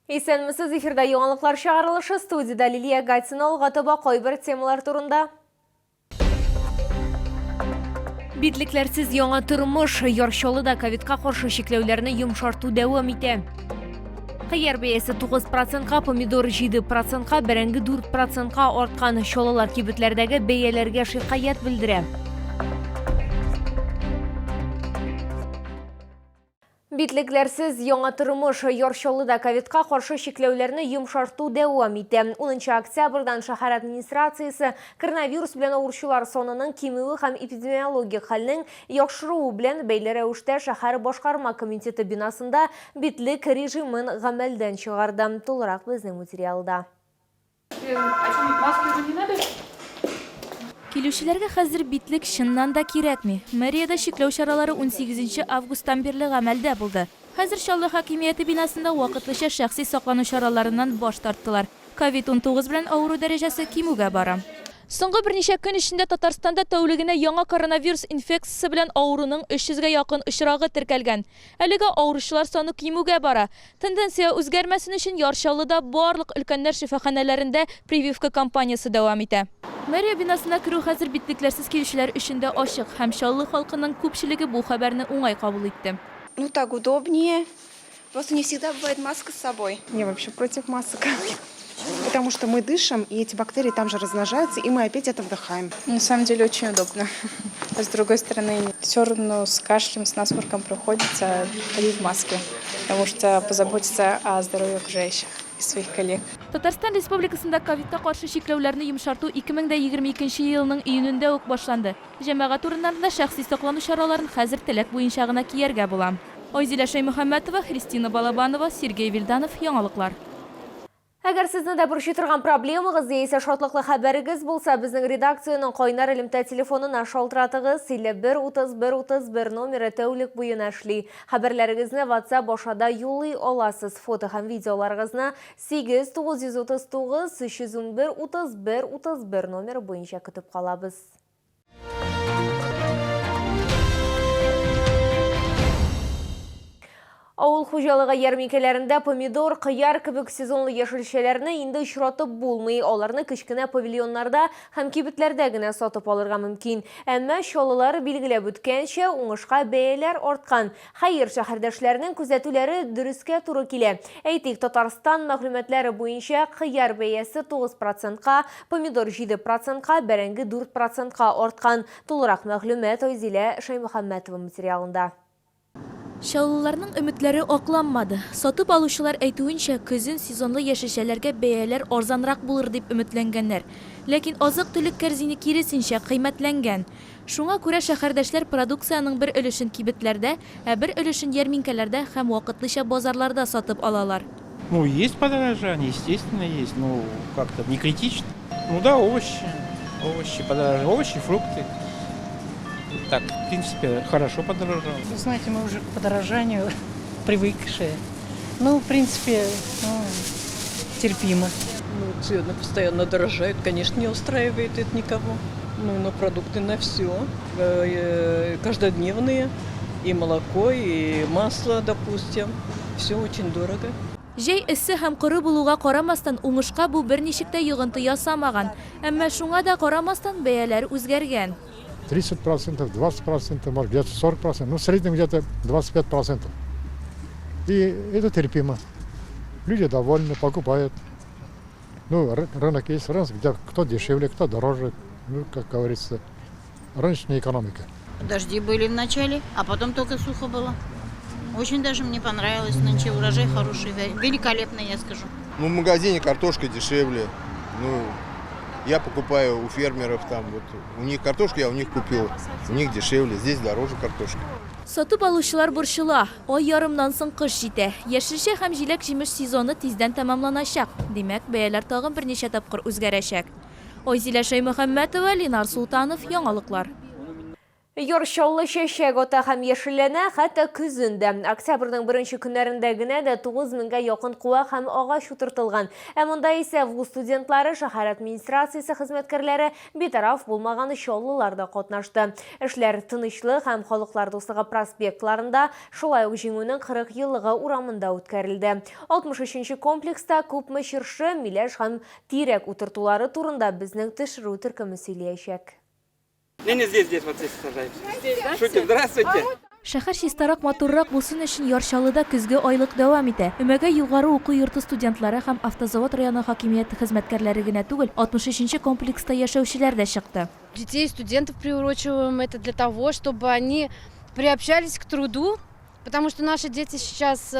Исәнмесез, эфирда яңалыклар чыгарылышы, студияда Лилия Гатина алгатыба кайбер темалар турында. Битлекләрсез яңа тормыш, Яршалыда ковидка каршы чикләүләрне йомшарту дәвам итә. Кыяр бәясе 9%-ка, помидор 7%-ка, бәрәңге 4%-ка арткан. Чалалар кибетләрдәге бәяләргә шикаят белдерә. Битлекләрсез яңа тормыш, Яршалыда ковидка каршы чикләүләрне йомшарту дәвам итә. 10 октябрьдан шәһәр администрациясе коронавирус белән авыручылар санының кимүе һәм эпидемиологик хәлнең яхшыруы белән бәйле рәвештә шәһәр башкарма комитеты бинасында битлек режимын гамәлдән чыгарды. Тулырак безнең материалда. Килүчеләргә хәзер битлек чыннан да кирәкми. Мэриядә чикләү чаралары 18 августтан бирле гамәлдә булды. Хәзер Чаллы хакимияте бинасында вакытлыча шәхси саклану чараларыннан баш тарттылар. COVID-19 белән авыру дәрәҗәсе кимүгә бара. Соңгы берничә көн эчендә Татарстанда тәүлегенә яңа коронавирус инфекциясе белән авыруның 300-гә якын очрагы теркәлгән. Әлегә авыручылар саны кимүгә бара. Тенденция үзгәрмәсен өчен Яршалыда барлык өлкәннәр шифаханәләрендә прививка кампаниясе дәвам итә. Мэрия бинасына керү хәзер битлекләрсез килүчеләр өчен дә ачык һәм Чаллы халкының күпчелеге бу хәбәрне уңай кабул итте. Ну так удобнее. Просто не всегда бывает маска с собой. Я вообще против масок. Потому что мы дышим, и эти бактерии там же размножаются, и мы опять это вдыхаем. На самом деле очень удобно. А с другой стороны, все равно с кашлем, с насморком приходится ходить в маске, потому что позаботиться о здоровье окружающих и своих коллег. Татарстан Республикасында ковидка каршы чикләүләрне йомшарту 2022 елның июнендә үк башланды. Җәмәгать урыннарында шәхси саклану чараларын хәзер теләк буенча гына кияргә була. Айзилә Шаймөхәммәтова, Христина Балабанова, Сергей Вильданов, яңалыклар. Әгәр сезне дә борчый торган проблемагыз яисә шатлыклы хәбәрегез булса, безнең редакциянең кайнар элемтә телефонына шалтыратыгыз 51-31-31 номеры тәүлек буена эшли. Хәбәрләрегезне WhatsApp башада юлый аласыз. Фото һәм видеоларыгызны 8-939-311-31-31 номеры буенча көтеп калабыз. Авыл хуҗалыгы ярминкәләрендә помидор, кыяр кебек сезонлы яшелчәләрне инде очратып булмый. Аларны кечкенә павильоннарда һәм кибетләрдә генә сатып алырга мөмкин. Әмма чаллылар билгеләп үткәнчә, уңышка бәяләр арткан. Хәер, шәһәрдәшләрнең күзәтүләре дөрескә туры килә. Әйтик, Татарстан мәгълүматлары буенча кыяр бәясе 9%-ка, помидор 7%-ка, бәрәңге 4%-ка арткан. Тулырак мәгълүмат Айзилә Шаймөхәммәтова материалында. Чаллыларның өметләре акланмады. Сатып алучылар әйтүенчә, көзен сезонлы яшелчәләргә бәяләр арзанрак булыр дип өметләнгәннәр. Ләкин азык-төлек кәрзине киресенчә кыйммәтләнгән. Шуңа күрә шәһәрдәшләр продукцияның бер өлешен кибетләрдә, ә бер өлешен ярминкәләрдә һәм вакытлыча базарларда сатып алалар. Ну, есть подорожание, естественно, есть. Ну, как-то не критично. Ну да, овощи подорожали, овощи, фрукты. Так, в принципе, хорошо подорожало. Вы знаете, мы уже к подорожанию привыкшие. Ну, в принципе, терпимо. Ну, цены постоянно дорожают, конечно, не устраивает это никого. Ну, на продукты на все, каждодневные, и молоко, и масло, допустим, все очень дорого. Җәй эссе һәм коры булуга карамастан уңышка бу берничек тә йогынты ясамаган. Әмма шуңа да карамастан бәяләр үзгәргән. 30%, 20%, может где-то 40%, ну в среднем где-то 25%. И это терпимо. Люди довольны, покупают. Ну, рынок есть, рынок, где кто дешевле, кто дороже. Ну, как говорится, рыночная экономика. Дожди были в начале, а потом только сухо было. Очень даже мне понравилось. Нынче урожай хороший, великолепный, я скажу. Ну, в магазине картошка дешевле. Ну, я покупаю у фермеров там, вот у них картошку я у них купил, у них дешевле, здесь дороже картошка. Сатып алучылар борчыла. Ай ярымнан соң кыш җитә. Яшелчә һәм җиләк җимеш сезоны тиздән тәмамланачак. Димәк, бәяләр тагын берничә тапкыр үзгәрәчәк. Айзилә Шаймөхәммәтова, Ленар Султанов, яңалыклар. Йоршаллы шешек ота һәм яшелләнә хәтта күзендә. Октябрьнең 1 көннәрендә генә дә 9000-га якын куа һәм агач утыртылган. Монда исә вуз студентлары, шәһәр администрациясе хезмәткәрләре битараф булмаган чаллыларда катнашты. Эшләр тынычлык һәм халыклар дуслыгы проспектларында, шулай ук җиңүнең 40 еллыгы урамында үткәрелде. 63-нче комплекста күпме чыршы, миләш һәм тирәк утыртулары турында безнең төшерү төркеме сөйләячәк. Не, здесь вот здесь сажаемся. Шутим, здравствуйте. Шәһәр чистарак, матуррак булсын өчен Яршалыда көзге айлык дәвам итә. Өмәгә югары уку йорты студентлары һәм Автозавод районы хакимияте хезмәткәрләре генә түгел, 63-нче комплекста яшәүчеләр дә чыкты. Детей, студентов приурочиваем это для того, чтобы они приобщались к труду, потому что наши дети сейчас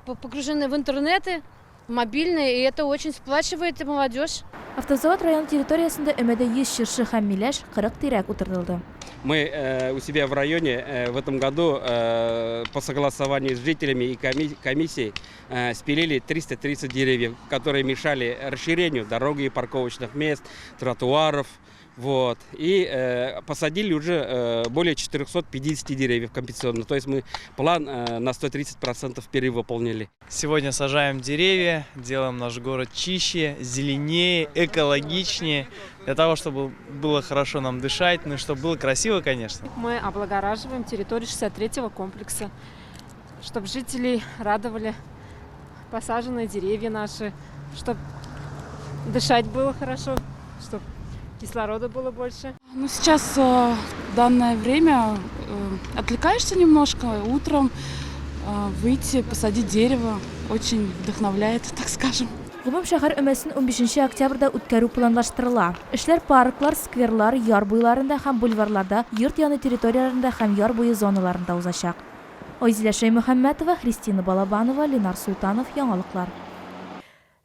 погружены в интернеты, мобильные, и это очень сплачивает молодежь. Автозавод район территориясында өмәдә 100 чыршы һәм миләш, 40 тирәк утыртылды. Мы у себя в районе в этом году по согласованию с жителями и комиссией спилили 330 деревьев, которые мешали расширению дороги и парковочных мест, тротуаров. Вот. И посадили уже более 450 деревьев компенсационно. То есть мы план на 130% перевыполнили. Сегодня сажаем деревья, делаем наш город чище, зеленее, экологичнее. Для того, чтобы было хорошо нам дышать, ну и чтобы было красиво, конечно. Мы облагораживаем территорию 63-го комплекса, чтобы жителей радовали посаженные деревья наши, чтобы дышать было хорошо, чтобы кислорода было больше. Ну, сейчас в данное время отвлекаешься немножко, утром выйти, посадить дерево, очень вдохновляет, так скажем. Гомум шәһәр өмәсен 15 октябрьдә үткәрү планлаштырыла. Эшләр парклар, скверлар, яр буйларында һәм бульварларда, йорт яны территорияләрендә һәм яр буе зоналарында узачак. Айзилә Шәймөхәммәтова, Христина Балабанова, Ленар Султанов, Яңалыклар.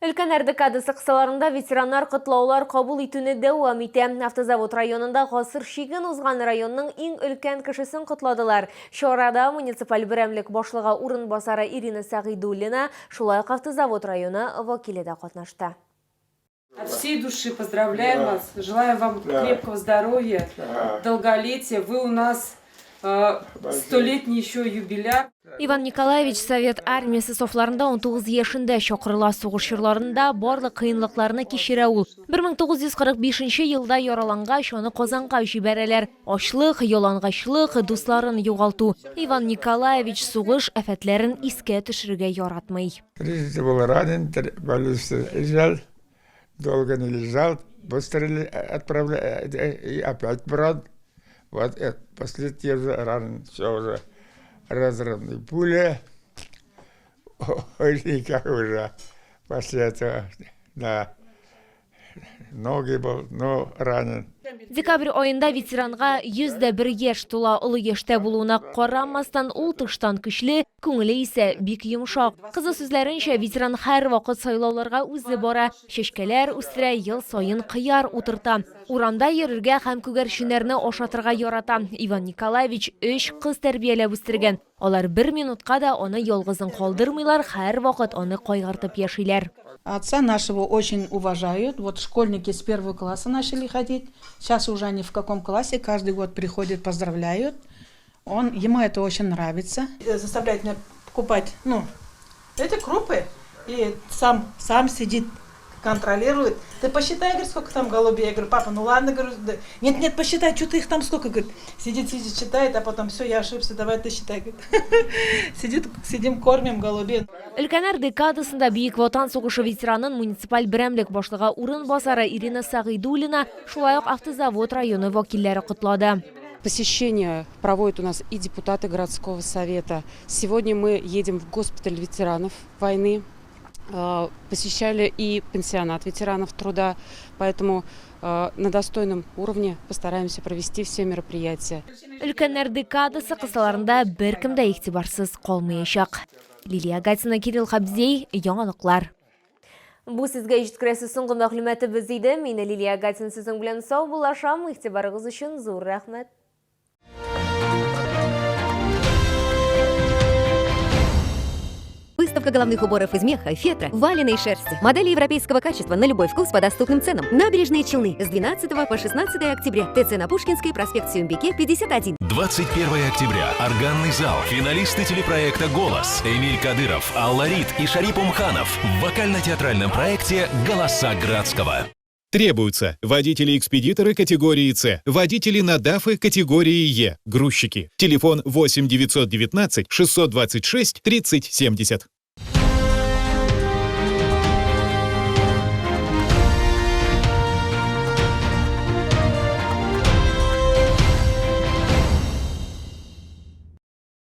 Өлкән Әрдекадысы кысаларында ветераннар котлаулар кабул итүне дәвам итә. Автозавод районында гасыр шиген узган районның иң өлкән кешесен котладылар. Чарада муниципаль берәмлек башлыгы урынбасары Ирина Сагыйдуллина, шулай ук Автозавод районы вәкиле дә катнашты. От всей души поздравляем вас, желаем вам крепкого здоровья, долголетия. Вы у нас 100-летний еще юбиляр. Иван Николаевич Совет армиясы софларында 19 яшендә чакырыла, сугыш чорларында барлык кыенлыкларны кичерә ул. 1945 елда яралангач, аны Казанга җибәрәләр. Ачлык, ялангачлык, дусларын югалту. Иван Николаевич сугыш афәтләрен искә төшерергә яратмый. Трижды был ранен, болелся, лежал, долго не лежал, быстро отправляли, и опять брат. Вот после тех же ран, все уже разрывные пули, ой, как уже после этого, да, ноги был, но ранен. Декабрь айында ветеранга 101 яшь тула, улы яшьтә булуына карамастан ул тыштан көчле, күңеле исә бик йомшак. Кызы сүзләренчә, ветеран һәр вакыт сайлауларга үзе бара, чәчкәләр үстерә, ел сайын кыяр утырта. Урамда йөрергә һәм күгәрченнәрне ашатырга ярата. Иван Николаевич 3 кыз тәрбияләп үстергән. Алар 1 минутка да аны ялгызын калдырмыйлар, һәр вакыт аны кайгыртып яшиләр. Отца нашего очень уважают. Вот школьники с 1 класса начали ходить. Сейчас уже они в каком классе, каждый год приходят, поздравляют. Ему это очень нравится. Заставляет меня покупать, эти крупы. И сам сидит, контролирует. Ты посчитай, говорит, сколько там голубей. Я говорю, папа, ну ладно, говорю, нет, посчитай, что ты их там сколько, говорит. Сидит, считает, а потом все, я ошибся, давай ты считай, говорит. Сидим, кормим голубей. Өлкән Әрдекадысында Бийек Ватан сугышы ветеранын муниципаль берәмлек башлыгы урынбасары Ирина Сагыйдуллина, шулай ук Автозавод районы вәкилләре котлады. Посещение проводят у нас и депутаты городского совета. Сегодня мы едем в госпиталь ветеранов войны. Посещали и пенсионат ветеранов труда, поэтому на достойном уровне постараемся провести все мероприятия. Өлкән Әрдекадысы кысаларында беркем дә игътибарсыз калмаячак. Лилия Гатина, Кирилл Хабзей, Яңалыклар. Бу сезгә җиткерәсе соңгы мәгълүматыбыз иде. Мин Лилия Гатина сезнең белән сау булашам. Игътибарыгыз өчен зур рәхмәт. Доставка головных уборов из меха, фетра, валеной шерсти. Модели европейского качества на любой вкус по доступным ценам. Набережные Челны с 12 по 16 октября. ТЦ на Пушкинской, проспект Сюмбике, 51. 21 октября. Органный зал. Финалисты телепроекта «Голос». Эмиль Кадыров, Алла Рид и Шарип Умханов в вокально-театральном проекте «Голоса Градского». Требуются водители-экспедиторы категории С, водители на ДАФы категории Е, грузчики. Телефон 8 919 626 30 70.